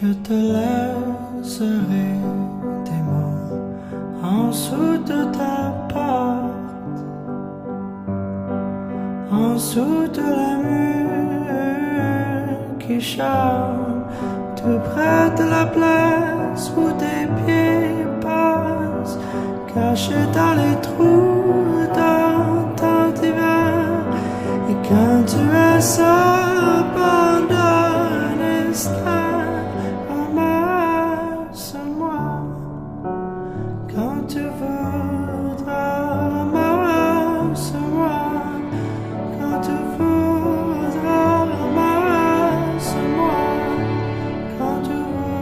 Je te laisserai des mots en dessous de ta porte, en dessous de la mur qui chante, tout près de la place où tes pieds passent, cachés dans les trous dans ton hiver. Et quand tu es abandonné, ramasse-moi quand tu voudras, ramasse-moi quand tu voudras, ramasse-moi quand tu voudras.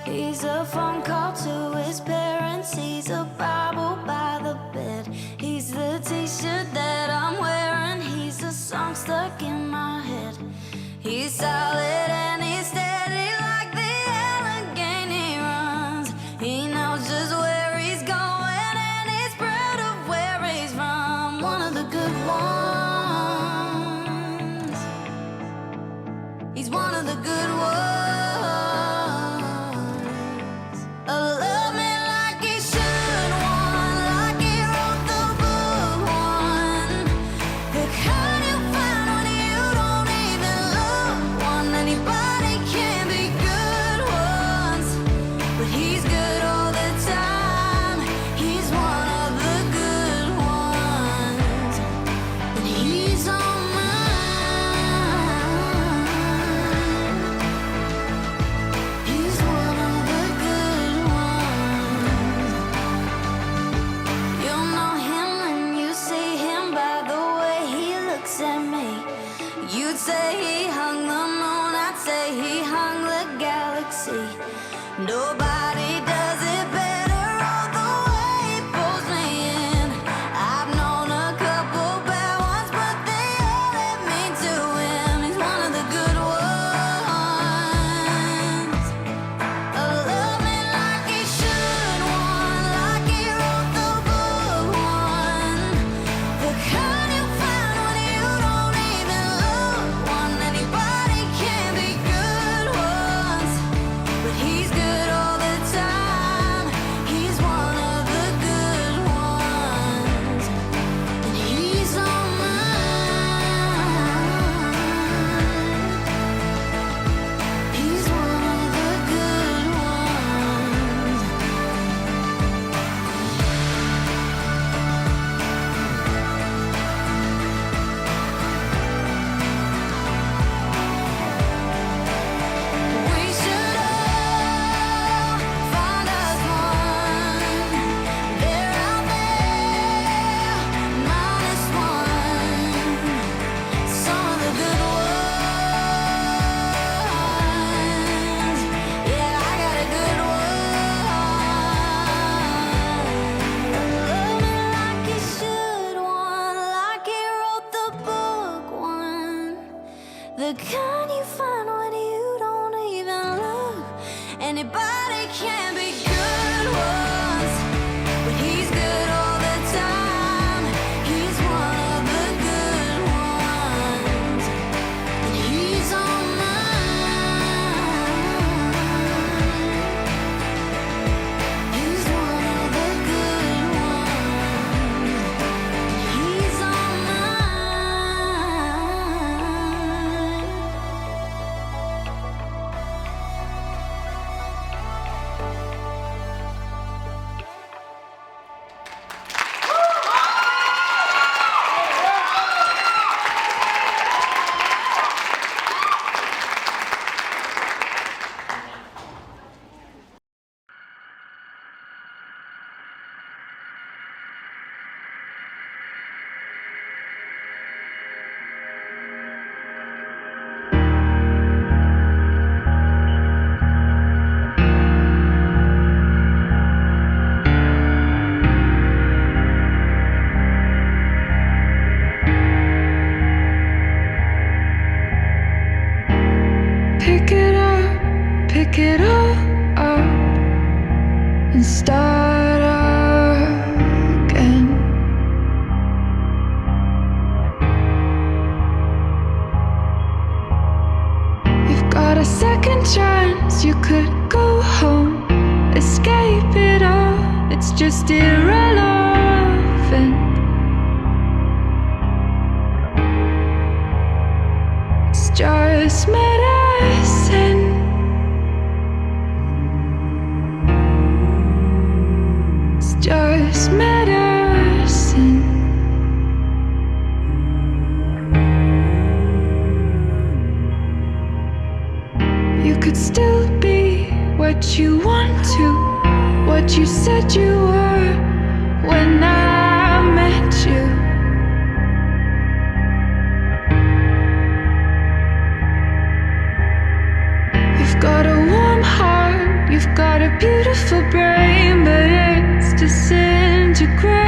He's a phone call to his parents. He's a Bible by the bed. He's the t-shirt that I'm wearing. He's a song stuck in my head. He's solid and he's steady like the Allegheny runs. He knows just where he's going and he's proud of where he's from. One of the good ones. He's one of the good ones. You'd say he hung the moon, I'd say he hung the galaxy. Nobody does it better, all the way he pulls me in. I've known a couple bad ones, but they all led me to him. He's one of the good ones. Love me like he should, one like he wrote the book one. The kind you find when you don't even look. Anybody can be good ones, but he's good all the the kind you find when you don't even look. Anybody can be good once, but he's good all the time. He's one of the good ones, and he's on mine. He's one of the good ones, and he's on mine. Pick it all up and start again. You've got a second chance, you could go home, escape it all, it's just irrelevant. It's just medicine. It's just medicine. You could still be what you want to, what you said you were when I met you. You've got a warm heart, you've got a beautiful brain, but it's disintegrating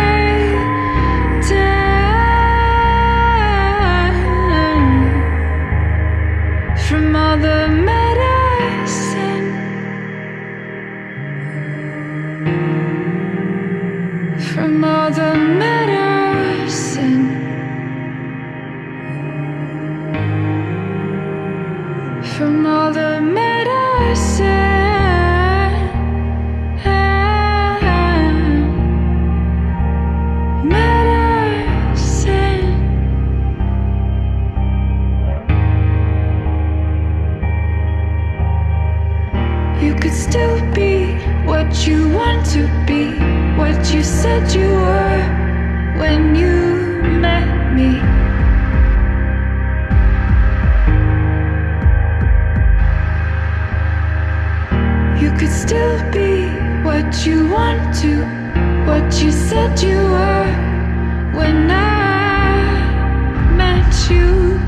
from all the medicine, from all the medicine, from all the medicine. You could still be what you want to be, what you said you were when you met me. You could still be what you want to, what you said you were when I met you,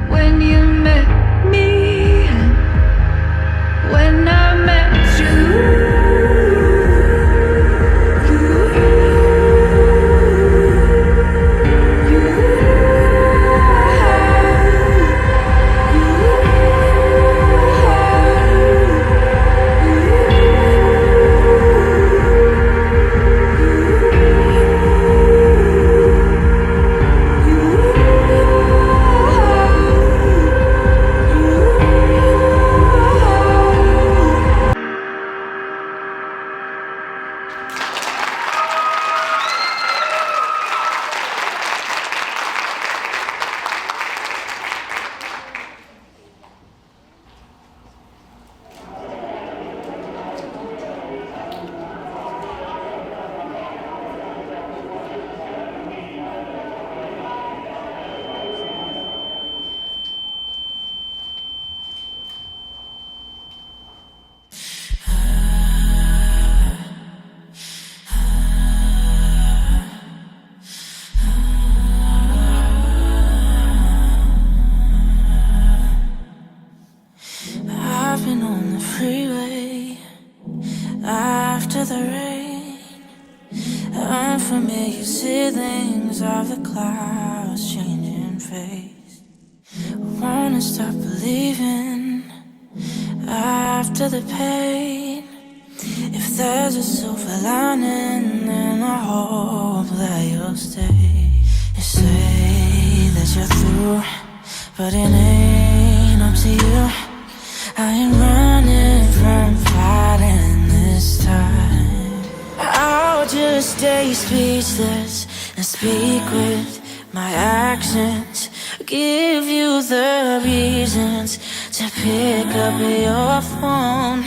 when you met me, and when I met you. After the rain, unfamiliar ceilings of the clouds changing face. Wanna stop believing after the pain. If there's a silver lining, then I hope that you'll stay. You say that you're through, but it ain't up to you. I ain't running from fighting this time. I'll just stay speechless and speak with my actions. Give you the reasons to pick up your phone.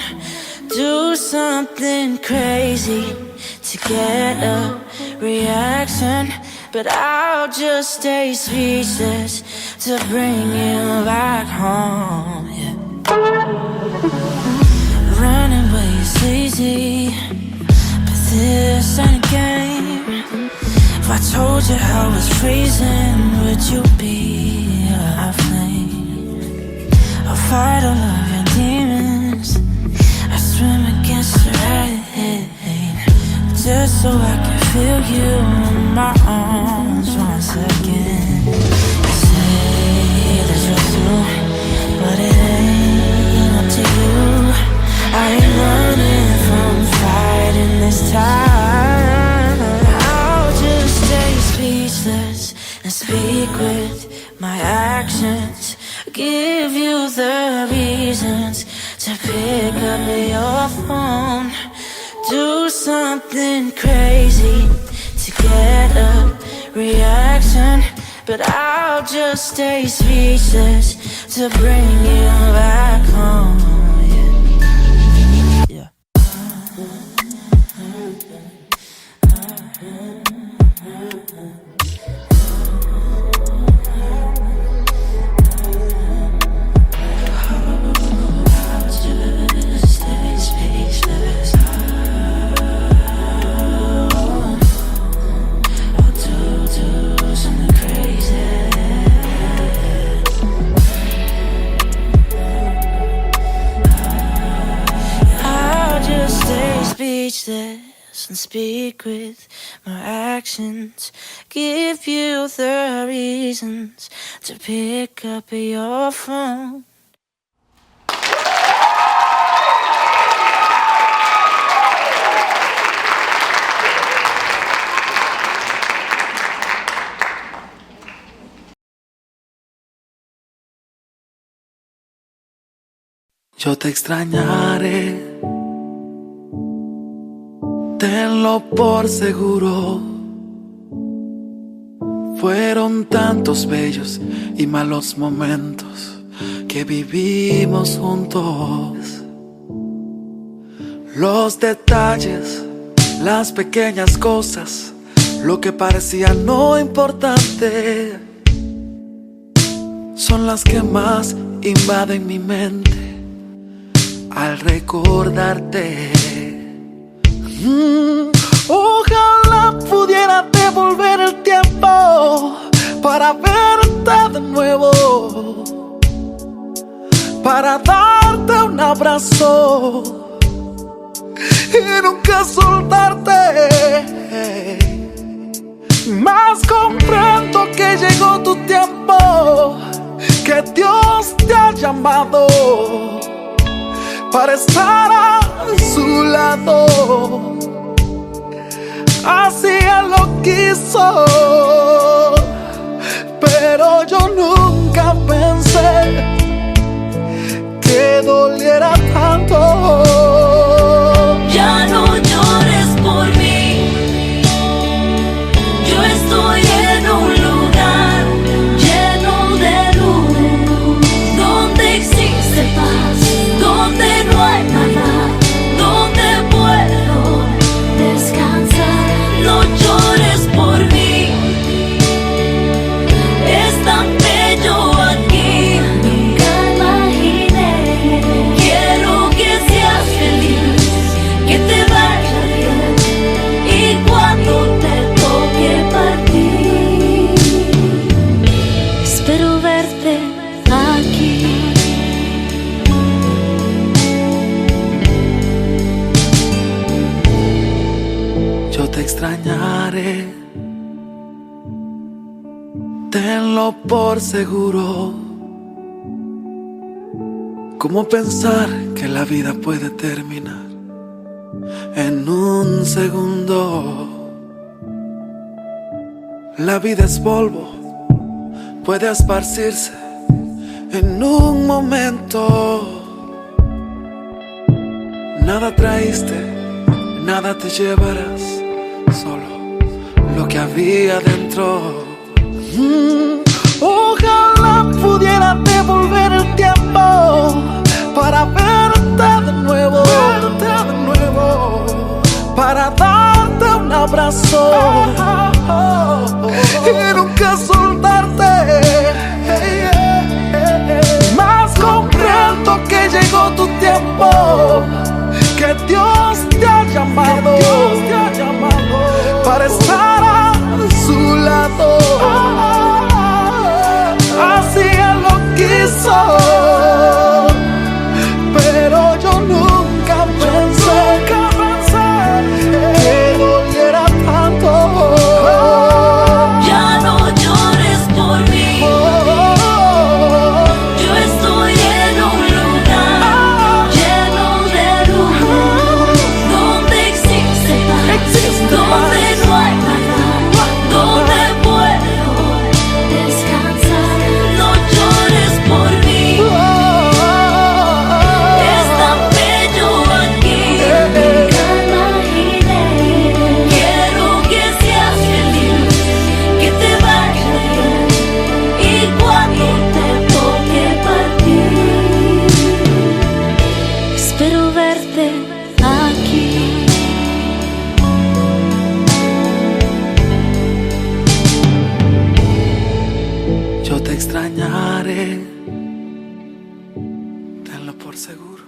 Do something crazy to get a reaction. But I'll just stay speechless to bring you back home, yeah. Running away is easy, but this ain't a game. If I told you how I was freezing, would you be a flame? I'll fight all of your demons, I swim against the rain, just so I can feel you in my arms once again. You say that you're through, but it ain't up to you. I ain't running from fighting this time. I'll just stay speechless and speak with my actions. Give you the reasons to pick up your phone. Do something crazy to get a reaction. But I'll just stay speechless to bring you back home, yeah. Yeah. Speechless and speak with my actions. Give you the reasons to pick up your phone. Yo te extrañaré, tenlo por seguro. Fueron tantos bellos y malos momentos que vivimos juntos. Los detalles, las pequeñas cosas, lo que parecía no importante, son las que más invaden mi mente al recordarte. Ojalá pudiera devolver el tiempo para verte de nuevo, para darte un abrazo y nunca soltarte. Mas comprendo que llegó tu tiempo, que Dios te ha llamado para estar a su lado. Así Él lo quiso, pero yo nunca pensé que doliera tanto. Ya no llores por mí, yo estoy en un lugar lleno de luz, donde existe paz, donde no hay nada, donde puedo descansar. No llores por mí, es tan bello aquí, nunca imaginé. Quiero que seas feliz, que te vaya bien, y cuando te toque partir, espero verte aquí. Yo te extrañaré, tenlo por seguro. ¿Cómo pensar que la vida puede terminar en un segundo? La vida es polvo, puede esparcirse en un momento. Nada traíste, nada te llevarás, solo lo que había dentro. Ojalá pudiera devolver el tiempo para verte de nuevo, para darte un abrazo y nunca soltarte. Más comprendo que llegó tu tiempo, que Dios te ha llamado para estar a su lado. Así Él lo quiso, pero yo nunca pensé que doliera tanto. Ya no llores por mí. Yo estoy en un lugar lleno de luz, donde existe paz, donde no hay nada, donde puedo descansar. No llores por mí. Es tan bello aquí. Nunca imaginé. Quiero que seas feliz, que te vaya bien, y cuando te toque partir, espero verte aquí. Yo te extrañaré, tenlo por seguro.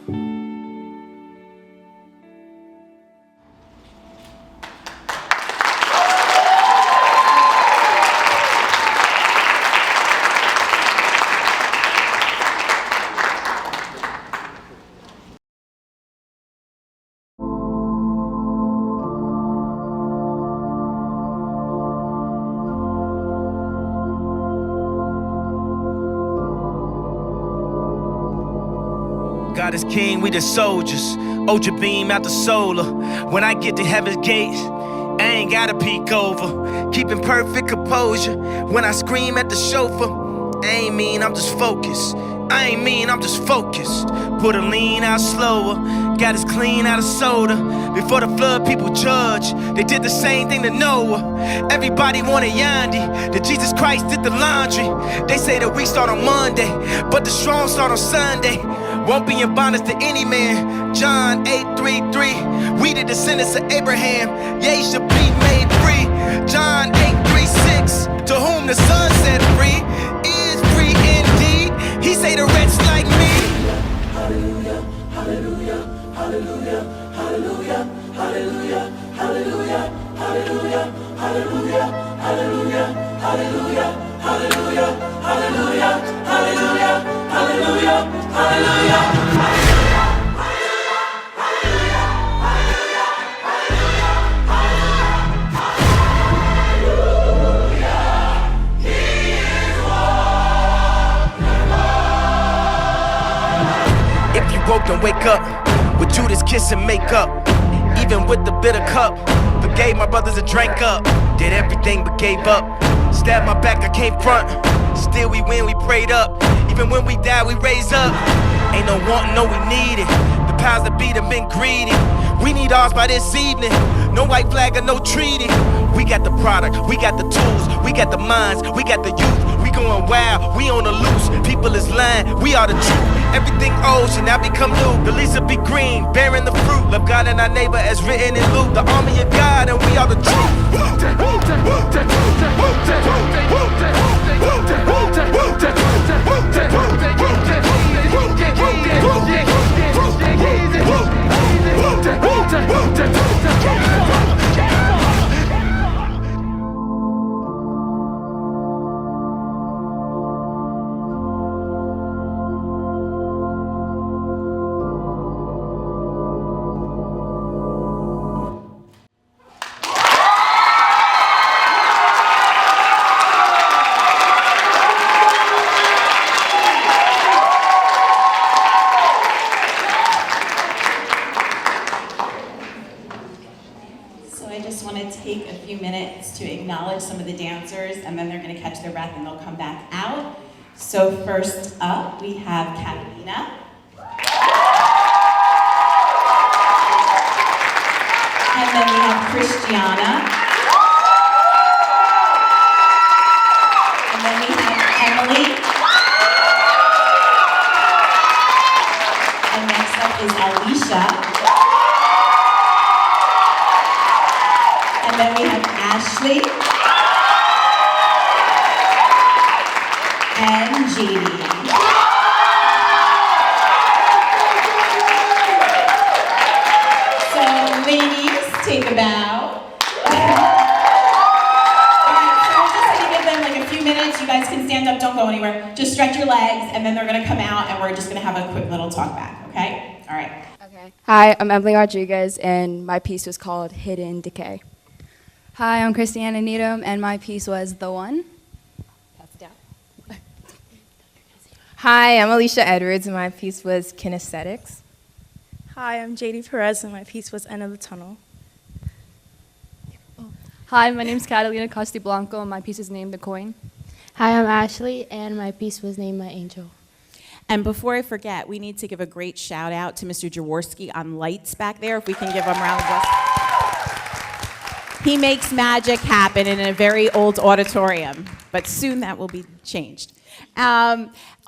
God is king, we the soldiers. Ultra beam out the solar. When I get to heaven's gates, I ain't gotta peek over. Keeping perfect composure. When I scream at the chauffeur, I ain't mean, I'm just focused. I ain't mean, I'm just focused. Put a lean out slower. Got us clean out of soda. Before the flood, people judge. They did the same thing to Noah. Everybody wanted Yandi. That Jesus Christ did the laundry. They say the week start on Monday, but the strong start on Sunday. Won't be in bondage to any man. John 8:33. We the descendants of Abraham. Ye should be made free. John 8:36. To whom the Son set free is free indeed. He say the wretch like me. Hallelujah, hallelujah, hallelujah, hallelujah, hallelujah, hallelujah, hallelujah, hallelujah, hallelujah, hallelujah, hallelujah, hallelujah, hallelujah, hallelujah, hallelujah. If you woke, then wake up with Judas kiss and make up. Even with the bitter cup, forgave my brothers and drank up. Did everything but gave up. Stabbed my back, I came front. Still we win, we prayed up. Even when we die, we raise up. Ain't no wanting, no we need it. The powers that be them been greedy. We need ours by this evening. No white flag or no treaty. We got the product, we got the tools, we got the minds, we got the youth. We going wild, we on the loose. People is lying, we are the truth. Everything old should now become new. The leaves will be green, bearing the fruit. Love God and our neighbor as written in Luke. The army of God and we are the truth. acknowledge some of the dancers, and then they're going to catch their breath and they'll come back out. So first up, we have Catalina. And then we have Christiana. And then we have Emily. And next up is Alicia. And then we have Ashley. And JD. So ladies, take a bow. Alright, so we're just gonna give them like a few minutes. You guys can stand up, don't go anywhere. Just stretch your legs, and then they're gonna come out, and we're just gonna have a quick little talk back, okay? Alright. Okay. Hi, I'm Emily Rodriguez, and my piece was called Hidden Decay. Hi, I'm Christiana Needham, and my piece was The One. Hi, I'm Alicia Edwards, and my piece was Kinesthetics. Hi, I'm JD Perez, and my piece was End of the Tunnel. Hi, my name's Catalina Castiblanco, and my piece is named The Coin. Hi, I'm Ashley, and my piece was named My Angel. And before I forget, we need to give a great shout out to Mr. Jaworski on lights back there, if we can give him a round of applause. He makes magic happen in a very old auditorium, but soon that will be changed.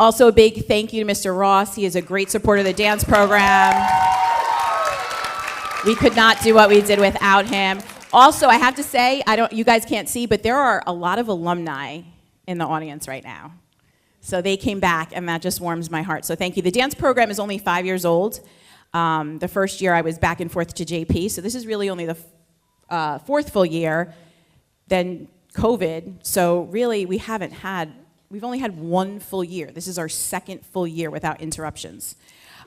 Also, a big thank you to Mr. Ross. He is a great supporter of the dance program. We could not do what we did without him. Also, I have to say, you guys can't see, but there are a lot of alumni in the audience right now. So they came back, and that just warms my heart. So thank you. The dance program is only 5 years old. The first year I was back and forth to JP, so this is really only the fourth full year, then COVID. So really, we've only had 1 full year. This is our second full year without interruptions.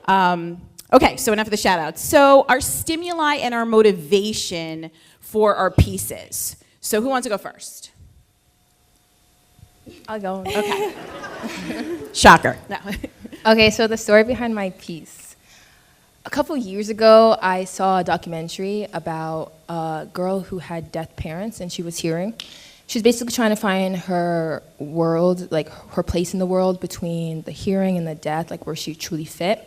Okay, so enough of the shout outs. So our stimuli and our motivation for our pieces. So who wants to go first? I'll go. Okay. Shocker. No. Okay, so the story behind my piece. A couple years ago, I saw a documentary about a girl who had deaf parents, and she was hearing. She was basically trying to find her world, like her place in the world between the hearing and the deaf, like where she truly fit.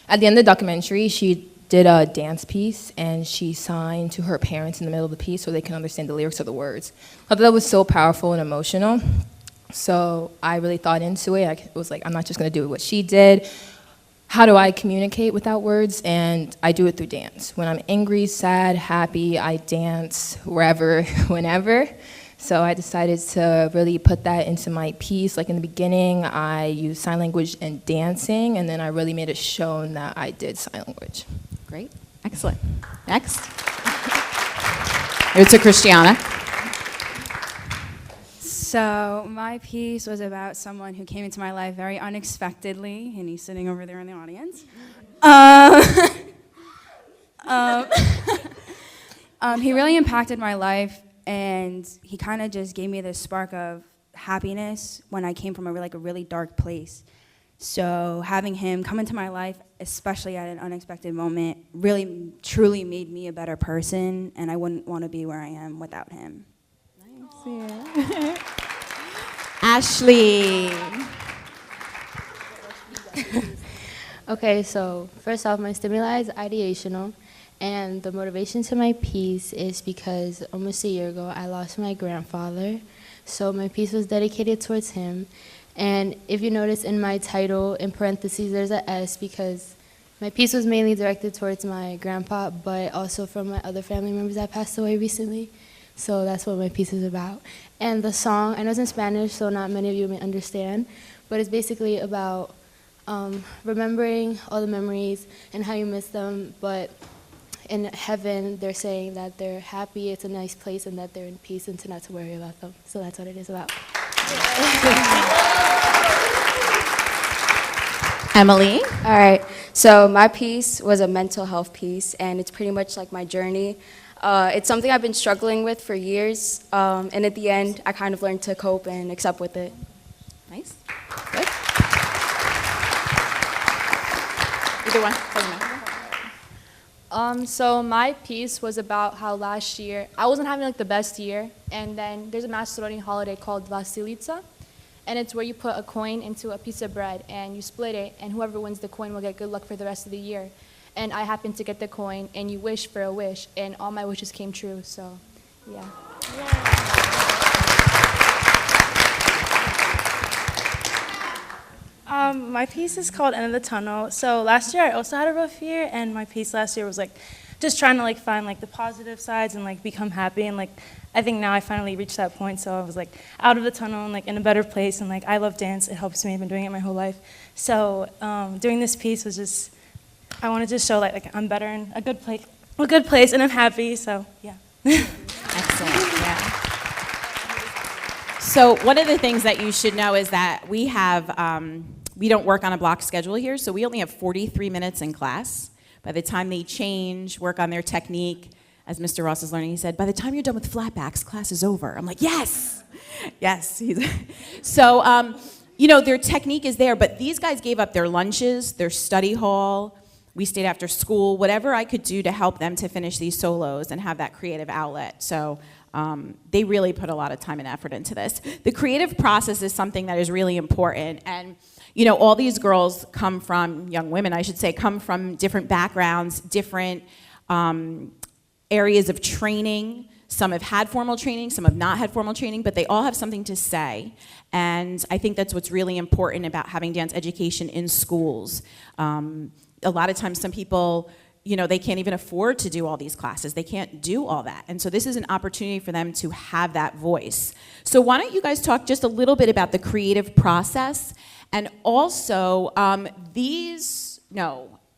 At the end of the documentary, she did a dance piece, and she signed to her parents in the middle of the piece so they can understand the lyrics of the words. I thought that was so powerful and emotional. So I really thought into it. I was like, I'm not just going to do what she did. How do I communicate without words? And I do it through dance. When I'm angry, sad, happy, I dance wherever, whenever. So I decided to really put that into my piece. Like in the beginning, I used sign language and dancing, and then I really made it shown that I did sign language. Great. Excellent. Next. It's a Christiana. So my piece was about someone who came into my life very unexpectedly, and he's sitting over there in the audience. He really impacted my life, and he kind of just gave me this spark of happiness when I came from a really dark place. So having him come into my life, especially at an unexpected moment, really truly made me a better person, and I wouldn't want to be where I am without him. Yeah. Ashley. Okay, so first off, my stimuli is ideational, and the motivation to my piece is because almost a year ago, I lost my grandfather. So my piece was dedicated towards him. And if you notice in my title, in parentheses, there's an S because my piece was mainly directed towards my grandpa, but also from my other family members that passed away recently. So that's what my piece is about. And the song, I know it's in Spanish, so not many of you may understand, but it's basically about remembering all the memories and how you miss them, but in heaven, they're saying that they're happy, it's a nice place, and that they're in peace, and to not to worry about them. So that's what it is about. Emily? All right, so my piece was a mental health piece, and it's pretty much like my journey. It's something I've been struggling with for years, and at the end, I kind of learned to cope and accept with it. Nice. Good. Either one. So my piece was about how last year I wasn't having like the best year, and then there's a Macedonian holiday called Vasilitsa, and it's where you put a coin into a piece of bread and you split it, and whoever wins the coin will get good luck for the rest of the year. And I happened to get the coin, and you wish for a wish, and all my wishes came true. So, yeah. My piece is called End of the Tunnel. So last year I also had a rough year, and my piece last year was like just trying to like find like the positive sides and like become happy, and like I think now I finally reached that point, so I was like out of the tunnel and like in a better place, and like I love dance. It helps me. I've been doing it my whole life. So doing this piece was just, I wanted to show like I'm better in a good place, and I'm happy. So yeah. Excellent. Yeah. So one of the things that you should know is that we have, we don't work on a block schedule here, so we only have 43 minutes in class. By the time they change, work on their technique, as Mr. Ross is learning, he said, by the time you're done with flatbacks, class is over. I'm like, yes, yes. So, you know, their technique is there, but these guys gave up their lunches, their study hall. We stayed after school, whatever I could do to help them to finish these solos and have that creative outlet. So they really put a lot of time and effort into this. The creative process is something that is really important. And, you know, all these girls come from, young women, I should say, come from different backgrounds, different areas of training. Some have had formal training, some have not had formal training, but they all have something to say. And I think that's what's really important about having dance education in schools. A lot of times some people, you know, they can't even afford to do all these classes. They can't do all that. And so this is an opportunity for them to have that voice. So why don't you guys talk just a little bit about the creative process, and also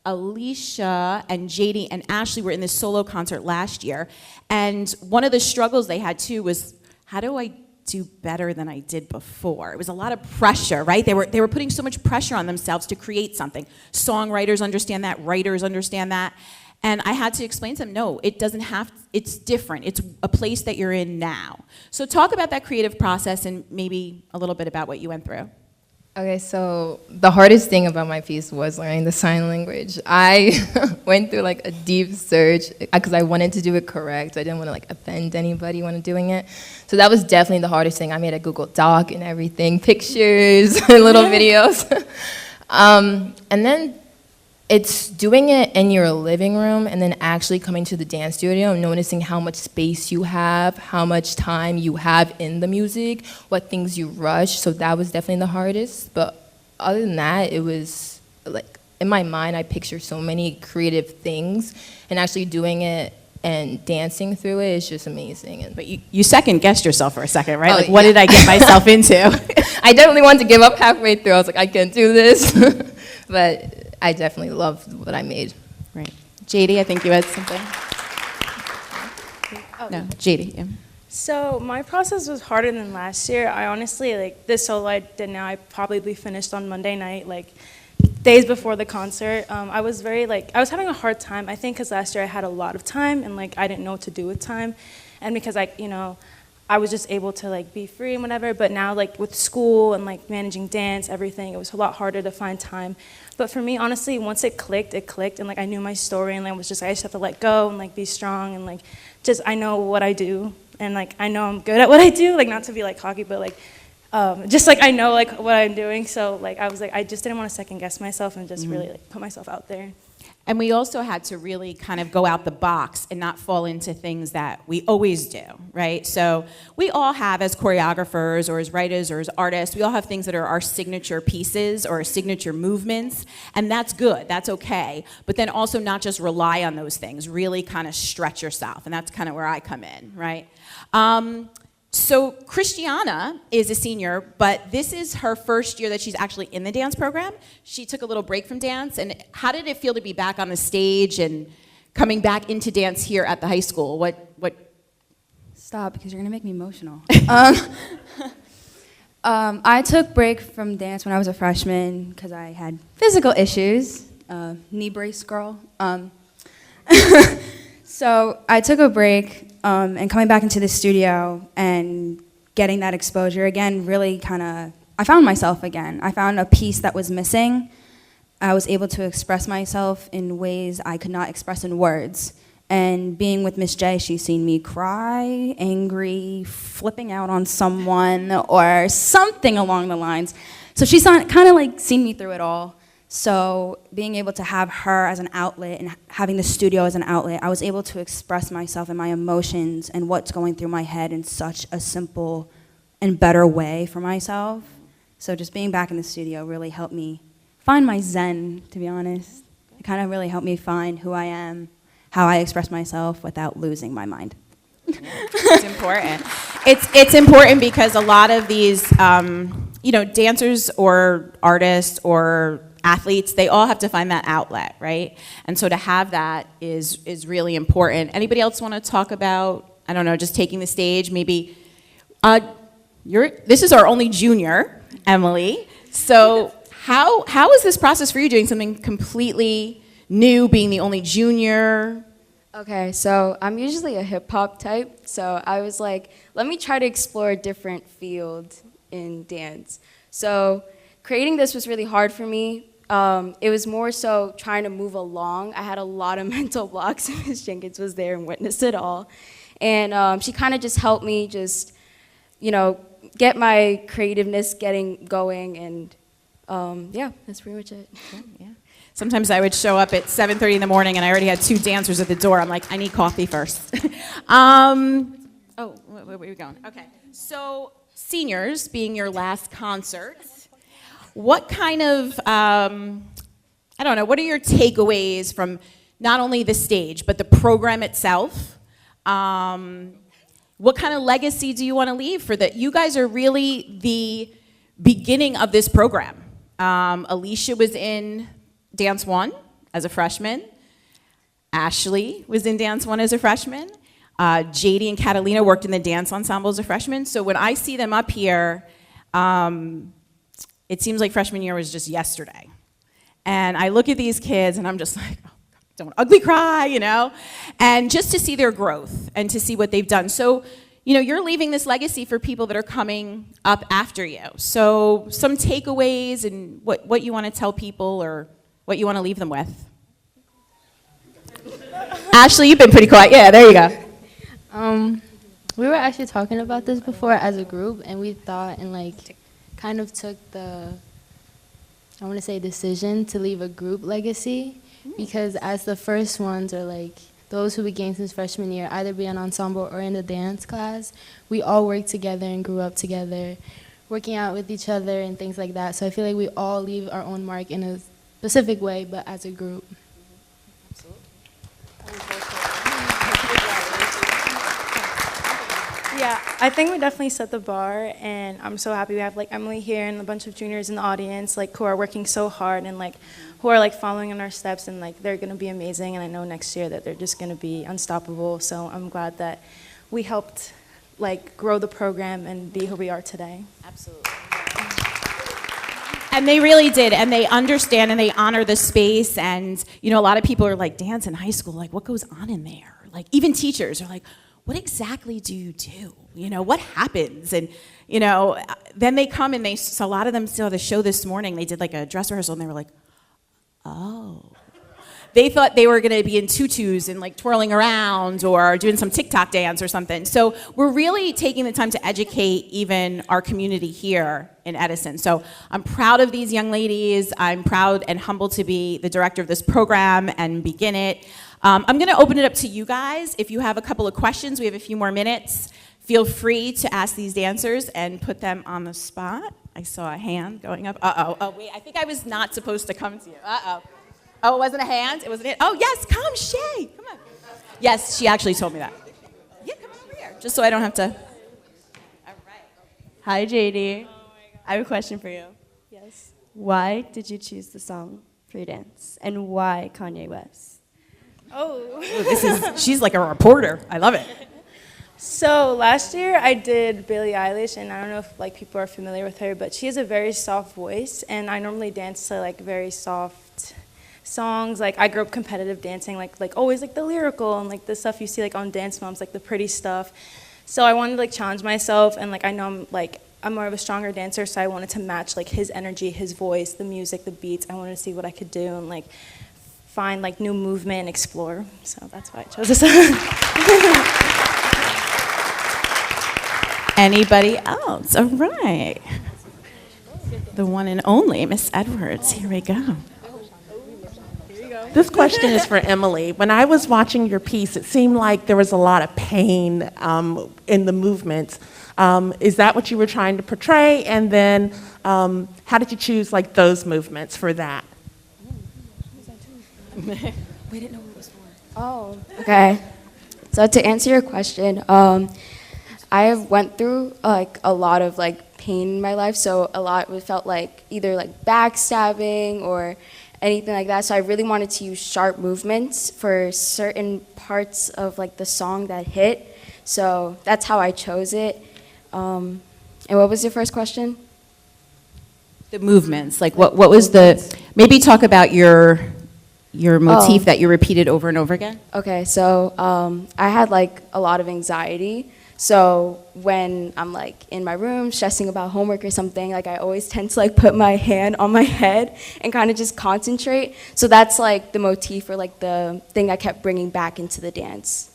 Alicia and JD and Ashley were in this solo concert last year, and one of the struggles they had too was, how do I do better than I did before? It was a lot of pressure, right? They were putting so much pressure on themselves to create something. Songwriters understand that, writers understand that, and I had to explain to them, no, it doesn't have, it's different. It's a place that you're in now. So talk about that creative process and maybe a little bit about what you went through. Okay, so the hardest thing about my piece was learning the sign language. I went through like a deep search because I wanted to do it correct. I didn't want to like offend anybody when doing it. So that was definitely the hardest thing. I made a Google Doc and everything, pictures, and little videos. And then it's doing it in your living room and then actually coming to the dance studio and noticing how much space you have, how much time you have in the music, what things you rush. So that was definitely the hardest. But other than that, it was like, in my mind, I picture so many creative things, and actually doing it and dancing through it is just amazing. And but you second-guessed yourself for a second, right? Oh, like, what did I get myself into? I definitely wanted to give up halfway through. I was like, I can't do this. But I definitely loved what I made. Right. JD, I think you had something. No, JD. Yeah. So my process was harder than last year. I honestly, like, this solo I did now, I probably finished on Monday night, like, days before the concert. I was I was having a hard time, I think, because last year I had a lot of time, and, like, I didn't know what to do with time. And because, I was just able to, like, be free and whatever, but now, like, with school and, like, managing dance, everything, it was a lot harder to find time. But for me, honestly, once it clicked, and, like, I knew my story, and, like, I just have to let go and, like, be strong, and, like, just, I know what I do, and, like, I know I'm good at what I do, like, not to be, like, cocky, but, like, just, like, I know, like, what I'm doing, so, like, I was, like, I just didn't want to second-guess myself and just really, like, put myself out there. And we also had to really kind of go out the box and not fall into things that we always do, right? So we all have, as choreographers or as writers or as artists, we all have things that are our signature pieces or our signature movements, and that's good, that's okay. But then also not just rely on those things, really kind of stretch yourself, and that's kind of where I come in, right? So Christiana is a senior, but this is her first year that she's actually in the dance program. She took a little break from dance, and how did it feel to be back on the stage and coming back into dance here at the high school? What? Stop, because you're gonna make me emotional. I took break from dance when I was a freshman because I had physical issues, knee brace girl. So I took a break, and coming back into the studio and getting that exposure again really I found myself again. I found a piece that was missing, I was able to express myself in ways I could not express in words. And being with Miss J, she's seen me cry, angry, flipping out on someone, or something along the lines. So she's kind of like seen me through it all. So being able to have her as an outlet and having the studio as an outlet, I was able to express myself and my emotions and what's going through my head in such a simple and better way for myself. So just being back in the studio really helped me find my zen, to be honest. It kind of really helped me find who I am, how I express myself without losing my mind. It's important. It's important because a lot of these, dancers or artists or athletes, they all have to find that outlet, right? And so to have that is really important. Anybody else want to talk about, I don't know, just taking the stage? Maybe this is our only junior, Emily. So how is this process for you, doing something completely new, being the only junior? Okay, so I'm usually a hip-hop type, so I was like, let me try to explore a different field in dance. So creating this was really hard for me. It was more so trying to move along. I had a lot of mental blocks, and Ms. Jenkins was there and witnessed it all. And she kind of just helped me just, get my creativeness getting going, and yeah, that's pretty much it. Yeah. Sometimes I would show up at 7:30 in the morning and I already had 2 dancers at the door. I'm like, I need coffee first. Where were we going? Okay. So seniors, being your last concert, what kind of, what are your takeaways from not only the stage, but the program itself? What kind of legacy do you want to leave for that? You guys are really the beginning of this program. Alicia was in Dance 1 as a freshman. Ashley was in Dance 1 as a freshman. JD and Catalina worked in the dance ensemble as a freshman. So when I see them up here, it seems like freshman year was just yesterday. And I look at these kids and I'm just like, oh, don't ugly cry, And just to see their growth and to see what they've done. So, you're leaving this legacy for people that are coming up after you. So some takeaways and what you want to tell people or what you want to leave them with. Ashley, you've been pretty quiet. Yeah, there you go. We were actually talking about this before as a group, and we thought and kind of took the, decision to leave a group legacy, because as the first ones, or those who began since freshman year, either be an ensemble or in the dance class, we all worked together and grew up together, working out with each other and things like that. So I feel like we all leave our own mark in a specific way, but as a group. Yeah, I think we definitely set the bar, and I'm so happy we have Emily here and a bunch of juniors in the audience who are working so hard and who are following in our steps, and they're going to be amazing, and I know next year that they're just going to be unstoppable. So I'm glad that we helped grow the program and be who we are today. Absolutely. And they really did, and they understand and they honor the space, and a lot of people are dance in high school, what goes on in there? Even teachers are what exactly do you do? What happens? And, then they come and so a lot of them saw the show this morning. They did a dress rehearsal and they were like, oh. They thought they were going to be in tutus and twirling around or doing some TikTok dance or something. So we're really taking the time to educate even our community here in Edison. So I'm proud of these young ladies. I'm proud and humbled to be the director of this program and begin it. I'm going to open it up to you guys. If you have a couple of questions, we have a few more minutes. Feel free to ask these dancers and put them on the spot. I saw a hand going up. Uh-oh. Oh, wait, I think I was not supposed to come to you. Uh-oh. Oh, it wasn't a hand? It wasn't it? Oh, yes, come, Shay. Come on. Yes, she actually told me that. Yeah, come over here, just so I don't have to. All right. Hi, JD. I have a question for you. Yes. Why did you choose the song for your dance? And why Kanye West? She's like a reporter. I love it. So last year I did Billie Eilish, and I don't know if people are familiar with her, but she has a very soft voice, and I normally dance to very soft songs. I grew up competitive dancing, always the lyrical and the stuff you see on Dance Moms, the pretty stuff. So I wanted to challenge myself, and I know I'm I'm more of a stronger dancer, so I wanted to match like his energy, his voice, the music, the beats. I wanted to see what I could do and like find like new movement and explore. So that's why I chose this. Anybody else? All right. The one and only Miss Edwards. Here we go. This question is for Emily. When I was watching your piece, it seemed like there was a lot of pain in the movements. Is that what you were trying to portray? And then how did you choose like those movements for that? We didn't know what it was for. Oh, okay. So to answer your question, I went through like a lot of like pain in my life. So a lot felt like either like backstabbing or anything like that. So I really wanted to use sharp movements for certain parts of like the song that hit. So that's how I chose it. And what was your first question? The movements. Like what was the, maybe talk about your motif that you repeated over and over again? Okay, so I had like a lot of anxiety. So when I'm like in my room stressing about homework or something, like I always tend to like put my hand on my head and kind of just concentrate. So that's like the motif or like the thing I kept bringing back into the dance.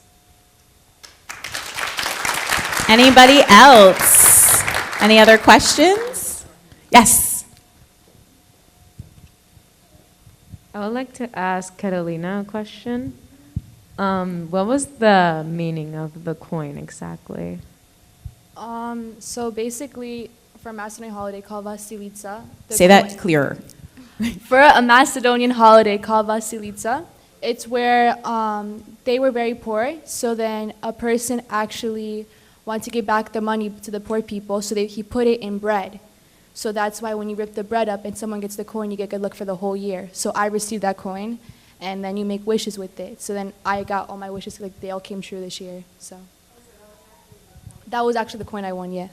Anybody else? Any other questions? Yes. I would like to ask Catalina a question. What was the meaning of the coin exactly? So basically, for a Macedonian holiday called Vasilitsa. Say that clearer. For a Macedonian holiday called Vasilitsa, it's where they were very poor. So then a person actually wanted to give back the money to the poor people, so he put it in bread. So that's why when you rip the bread up and someone gets the coin, you get good luck for the whole year. So I received that coin. And then you make wishes with it. So then I got all my wishes, like they all came true this year. So that was actually the coin I won, yeah.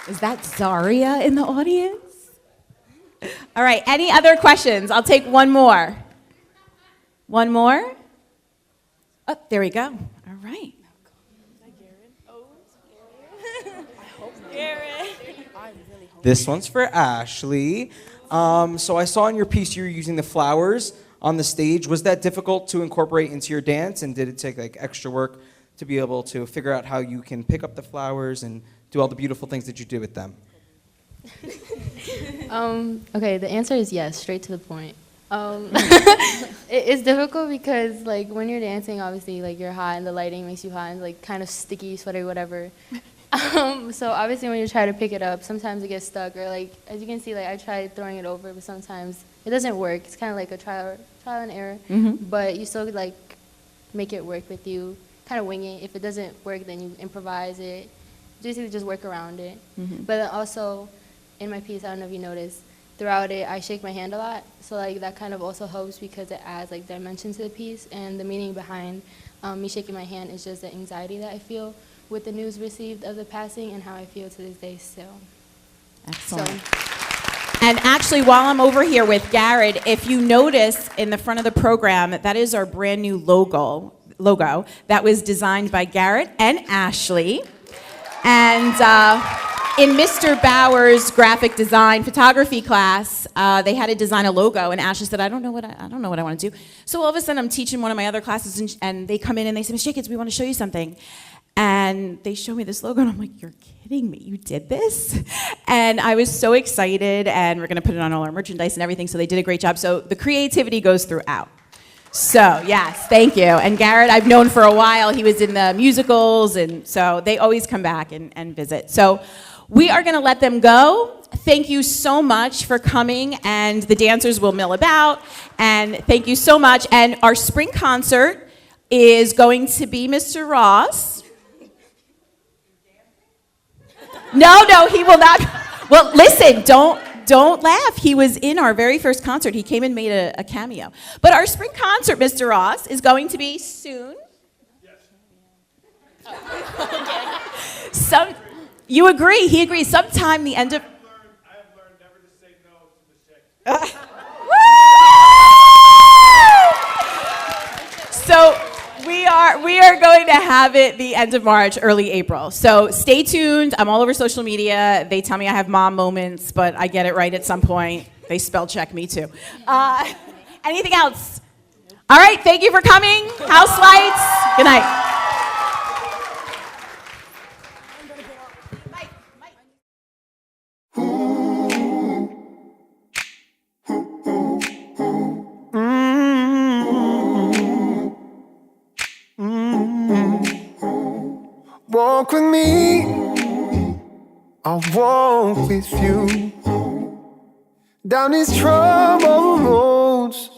Is that Zaria in the audience? All right, any other questions? I'll take one more. One more? Oh, there we go. All right. This one's for Ashley. So I saw in your piece you were using the flowers on the stage. Was that difficult to incorporate into your dance, and did it take like extra work to be able to figure out how you can pick up the flowers and do all the beautiful things that you do with them? Okay, the answer is yes, straight to the point. It's difficult because like when you're dancing, obviously like you're hot and the lighting makes you hot and like kind of sticky, sweaty, whatever. So obviously when you try to pick it up, sometimes it gets stuck, or like as you can see, like I tried throwing it over, but sometimes it doesn't work. It's kind of like a trial and error, but you still like make it work with you, kind of wing it. If it doesn't work, then you improvise it. Basically just work around it. But then also in my piece, I don't know if you noticed, throughout it I shake my hand a lot, so like that kind of also helps because it adds like dimension to the piece, and the meaning behind me shaking my hand is just the anxiety that I feel with the news received of the passing and how I feel to this day still. Excellent. And actually, while I'm over here with Garrett, if you notice in the front of the program, that is our brand new logo that was designed by Garrett and Ashley. And in Mr. Bauer's graphic design photography class, they had to design a logo, and Ashley said, I don't know what I want to do. So all of a sudden, I'm teaching one of my other classes, and they come in and they say, Ms. Jacobs, we want to show you something. And they show me this logo, and I'm like, you're kidding me, you did this? And I was so excited, and we're gonna put it on all our merchandise and everything, so they did a great job. So the creativity goes throughout. So yes, thank you. And Garrett, I've known for a while, he was in the musicals, and so they always come back and visit. So we are gonna let them go. Thank you so much for coming, and the dancers will mill about, and thank you so much. And our spring concert is going to be Mr. Ross. No, he will not. Well, listen, don't laugh. He was in our very first concert. He came and made a cameo. But our spring concert, Mr. Ross, is going to be soon. Yes. You agree. He agrees. Sometime the end of... I have learned never to say no to the chick. So we are going to have it the end of March, early April. So stay tuned. I'm all over social media. They tell me I have mom moments, but I get it right at some point. They spell check me too. Anything else? All right, thank you for coming. House lights. Good night. Walk with me, I'll walk with you. Down these troubled roads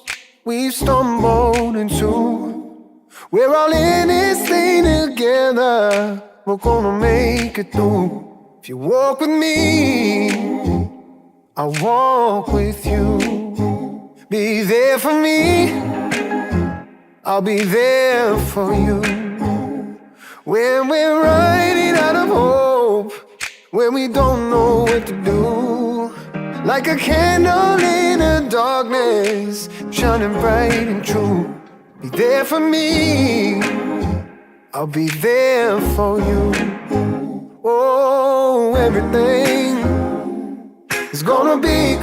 we've stumbled into. We're all in this thing together, we're gonna make it through. If you walk with me, I'll walk with you. Be there for me, I'll be there for you. When we're running out of hope, when we don't know what to do, like a candle in the darkness, shining bright and true. Be there for me, I'll be there for you. Oh, everything is gonna be